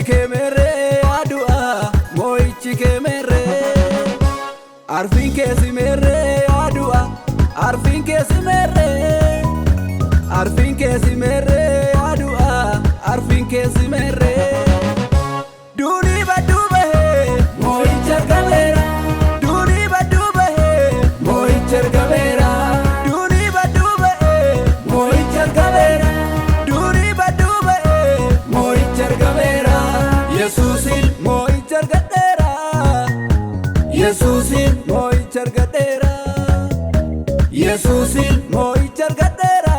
kemere adua moichi kemere arfin kesimere adua arfin kesimere adua arfin kesimere duni badube moichi kamera duni badube moichi kamera duni badube moichi kamera duni badube moichi kamera Yesusin moichi gadera Yesusin moichi gadera Yesusin moichi gadera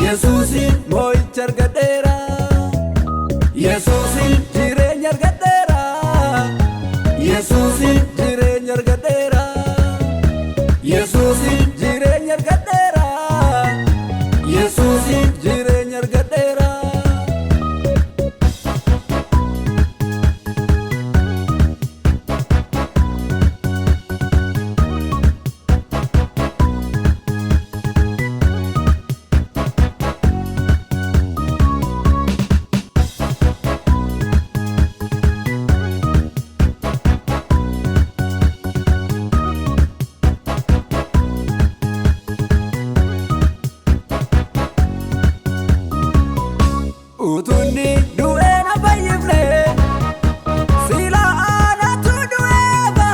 Yesusin moichi gadera Yesusin jirenya gadera Yesusin jirenya gadera Yesusin jirenya gadera Yesusin jirenya gadera Utuni duena bayifne sila ana tu dueba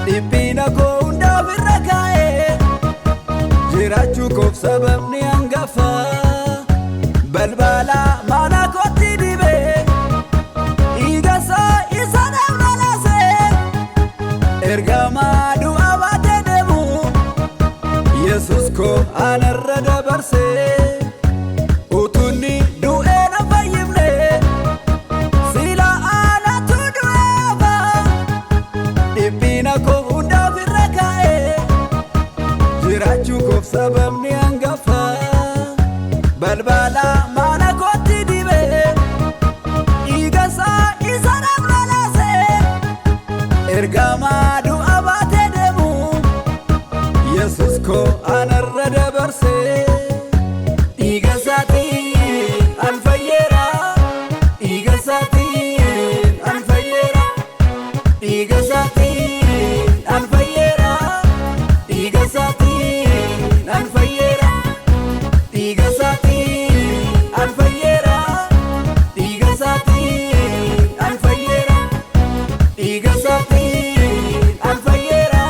dipina ko unda virakae jirachu kof sabab ni angafa balbala mana ko tidibe igasa isana malase ergama du abate demu Jesus ko anarada barse Utuni duena bayimne sila ana tu dueba dipina ko unda virakae jirachu kof sabab ni angafa balbala mana ko tidibe igasa isana malase ergama du abate demu Jesus ko anarada barse Igasati alfayera Igasati alfayera Igasati alfayera Igasati alfayera Igasati alfayera Igasati alfayera Igasati alfayera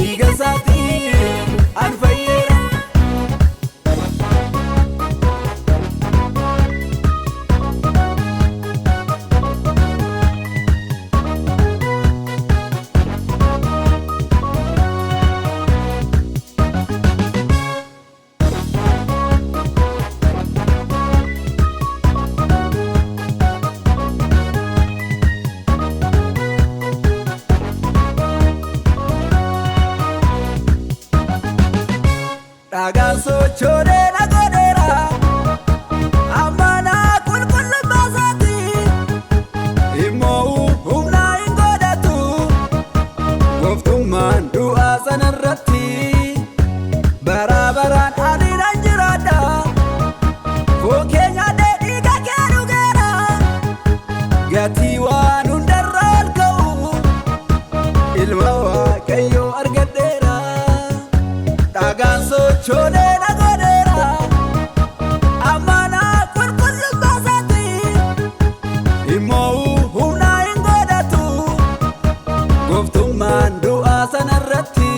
Igasati alfayera Ragazzo chore la godera amana kulkul basati imo humna ingodatu waftuman du'a sanarratti barabaran alina jirada fokenya de diga keru gara gati wan undarral kau ilma wa kayo argadera Ragazzo chore la godera amana kulkul basati imo humna ingodatu goftuman du'a sanarratti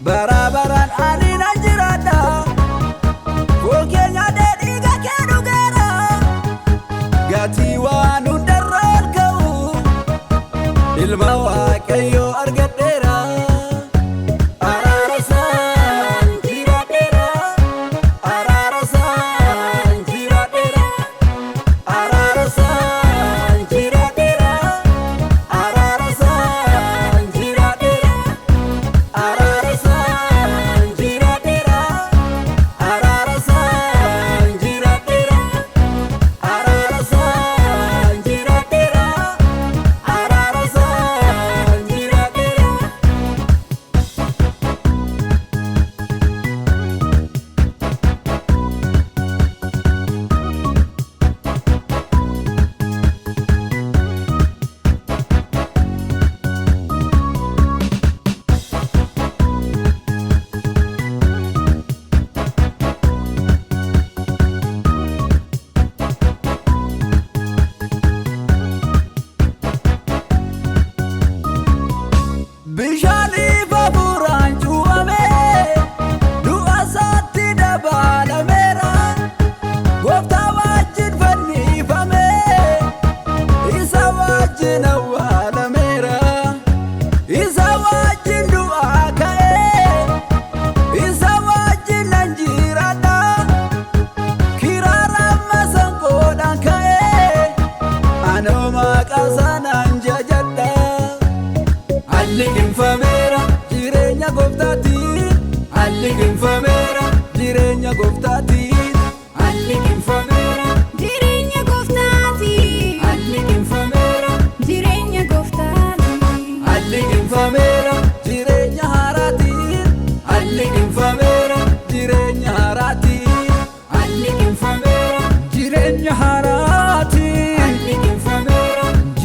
barabaran alina jirada fokenya de diga keru gara gati wan undarral kau ilma wa kayo argadera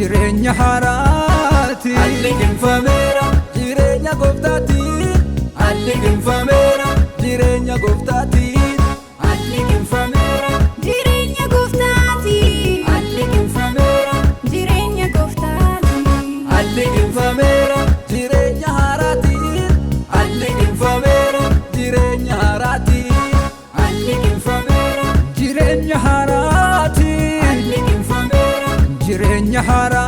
jireenya haaraati alliginfameera jireenya gooftaati alliginfameera jireenya gooftaati alliginfameera jireenya gooftaati alliginfameera jireenya gooftaati alliginfameera jireenya haaraati alliginfameera jireenya haaraati alliginfameera jireenya haaraati alliginfameera jireenya haaraati